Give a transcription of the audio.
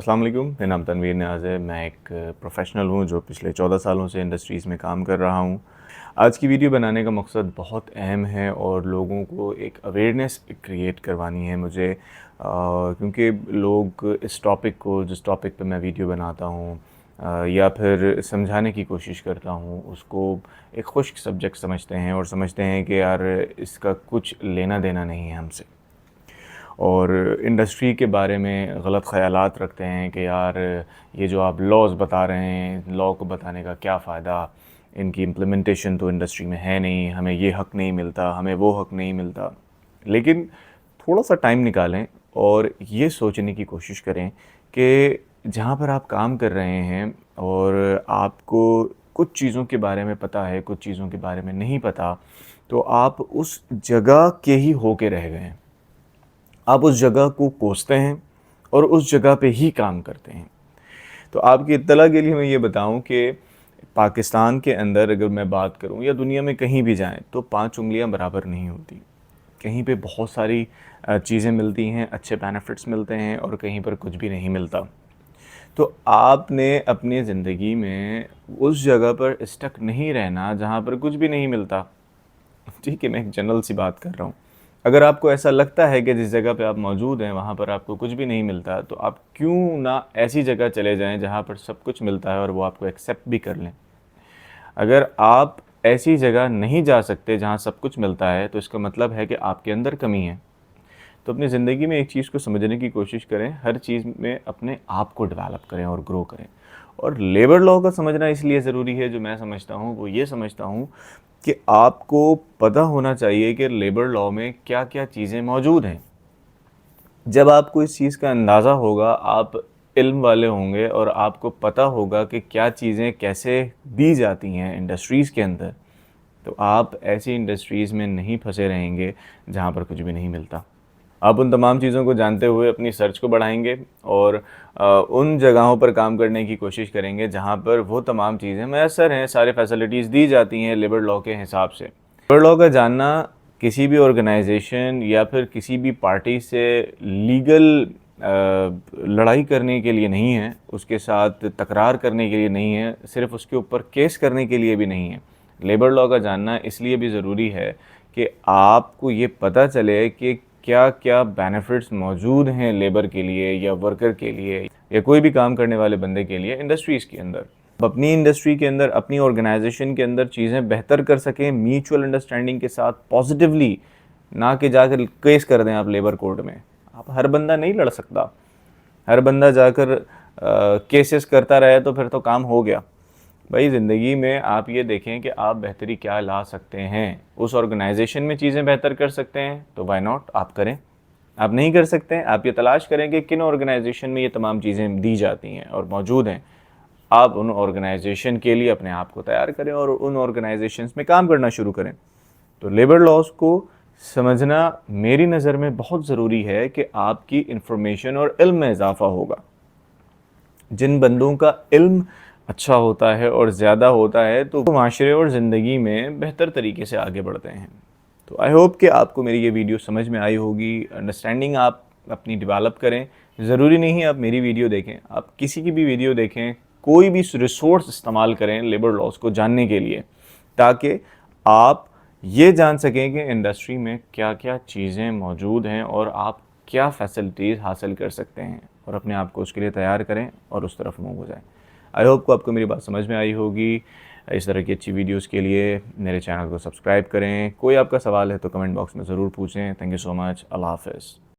अस्सलाम वालेकुम, मेरा नाम तनवीर नियाज़ है। मैं एक प्रोफ़ेशनल हूँ जो पिछले 14 सालों से इंडस्ट्रीज़ में काम कर रहा हूँ। आज की वीडियो बनाने का मकसद बहुत अहम है और लोगों को एक अवेयरनेस क्रिएट करवानी है मुझे, क्योंकि लोग इस टॉपिक को, जिस टॉपिक पे मैं वीडियो बनाता हूँ या फिर समझाने की कोशिश करता हूँ, उसको एक खुश्क सब्जेक्ट समझते हैं और समझते हैं कि यार इसका कुछ लेना देना नहीं है हमसे। और इंडस्ट्री के बारे में गलत ख़यालात रखते हैं कि यार ये जो आप लॉज़ बता रहे हैं, लॉ को बताने का क्या फ़ायदा, इनकी इम्प्लीमेंटेशन तो इंडस्ट्री में है नहीं, हमें ये हक़ नहीं मिलता, हमें वो हक़ नहीं मिलता। लेकिन थोड़ा-सा टाइम निकालें और ये सोचने की कोशिश करें कि जहाँ पर आप काम कर रहे हैं और आपको कुछ चीज़ों के बारे में पता है, कुछ चीज़ों के बारे में नहीं पता, तो आप उस जगह के ही होके रह गए हैं। आप उस जगह को कोसते हैं और उस जगह पे ही काम करते हैं। तो आपकी इत्तला के लिए मैं ये बताऊं कि पाकिस्तान के अंदर अगर मैं बात करूं या दुनिया में कहीं भी जाएं तो 5 उँगलियां बराबर नहीं होती। कहीं पे बहुत सारी चीज़ें मिलती हैं, अच्छे बेनिफिट्स मिलते हैं और कहीं पर कुछ भी नहीं मिलता। तो आपने अपनी ज़िंदगी में उस जगह पर स्टक नहीं रहना जहाँ पर कुछ भी नहीं मिलता। ठीक है, मैं एक जनरल सी बात कर रहा हूँ। अगर आपको ऐसा लगता है कि जिस जगह पे आप मौजूद हैं वहाँ पर आपको कुछ भी नहीं मिलता, तो आप क्यों ना ऐसी जगह चले जाएँ जहाँ पर सब कुछ मिलता है और वो आपको एक्सेप्ट भी कर लें। अगर आप ऐसी जगह नहीं जा सकते जहाँ सब कुछ मिलता है, तो इसका मतलब है कि आपके अंदर कमी है। तो अपनी ज़िंदगी में एक चीज़ को समझने की कोशिश करें, हर चीज़ में अपने आप को डेवलप करें और ग्रो करें। और लेबर लॉ का समझना इसलिए ज़रूरी है, जो मैं समझता हूँ वो ये समझता हूँ कि आपको पता होना चाहिए कि लेबर लॉ में क्या-क्या चीज़ें मौजूद हैं। जब आपको इस चीज़ का अंदाज़ा होगा, आप इल्म वाले होंगे और आपको पता होगा कि क्या चीज़ें कैसे दी जाती हैं इंडस्ट्रीज़ के अंदर, तो आप ऐसी इंडस्ट्रीज़ में नहीं फँसे रहेंगे जहाँ पर कुछ भी नहीं मिलता। आप उन तमाम चीज़ों को जानते हुए अपनी सर्च को बढ़ाएँगे और उन जगहों पर काम करने की कोशिश करेंगे जहाँ पर वो तमाम चीज़ें मैसर हैं, सारी फैसिलिटीज़ दी जाती हैं लेबर लॉ के हिसाब से। लेबर लॉ का जानना किसी भी ऑर्गेनाइजेशन या फिर किसी भी पार्टी से लीगल लड़ाई करने के लिए नहीं है, उसके साथ तकरार करने के लिए नहीं है, सिर्फ़ उसके ऊपर केस करने के लिए भी नहीं है। लेबर लॉ का जानना इसलिए भी ज़रूरी है कि आपको ये पता चले कि क्या-क्या बेनिफिट्स मौजूद हैं लेबर के लिए या वर्कर के लिए या कोई भी काम करने वाले बंदे के लिए इंडस्ट्रीज़ के अंदर। आप अपनी इंडस्ट्री के अंदर, अपनी ऑर्गेनाइजेशन के अंदर चीज़ें बेहतर कर सकें म्यूचुअल अंडरस्टैंडिंग के साथ पॉजिटिवली, ना कि जाकर केस कर दें आप लेबर कोर्ट में। आप हर बंदा नहीं लड़ सकता। हर बंदा जाकर केसेस करता रहे तो फिर तो काम हो गया। भाई ज़िंदगी में आप ये देखें कि आप बेहतरी क्या ला सकते हैं। उस ऑर्गेनाइजेशन में चीज़ें बेहतर कर सकते हैं तो व्हाई नॉट, आप करें। आप नहीं कर सकते हैं, आप ये तलाश करें कि किन ऑर्गेनाइजेशन में ये तमाम चीज़ें दी जाती हैं और मौजूद हैं। आप उन ऑर्गेनाइजेशन के लिए अपने आप को तैयार करें और उन ऑर्गेनाइजेशंस में काम करना शुरू करें। तो लेबर लॉज़ को समझना मेरी नज़र में बहुत ज़रूरी है कि आपकी इंफॉर्मेशन और इल्म में इजाफ़ा होगा। जिन बंदों का इल्म अच्छा होता है और ज़्यादा होता है तो वो माशरे और ज़िंदगी में बेहतर तरीके से आगे बढ़ते हैं। तो आई होप कि आपको मेरी ये वीडियो समझ में आई होगी, अंडरस्टैंडिंग आप अपनी डेवलप करें। ज़रूरी नहीं आप मेरी वीडियो देखें, आप किसी की भी वीडियो देखें, कोई भी रिसोर्स इस्तेमाल करें लेबर लॉज़ को जानने के लिए, ताकि आप ये जान सकें कि इंडस्ट्री में क्या-क्या चीज़ें मौजूद हैं और आप क्या फ़ैसिलिटीज़ हासिल कर सकते हैं और अपने आप को उसके लिए तैयार करें और उस तरफ मूव हो जाएँ। आई होप को आपको मेरी बात समझ में आई होगी। इस तरह की अच्छी वीडियोज़ के लिए मेरे चैनल को सब्सक्राइब करें। कोई आपका सवाल है तो कमेंट बॉक्स में ज़रूर पूछें। Thank you so much. अल्लाह हाफ़िज़।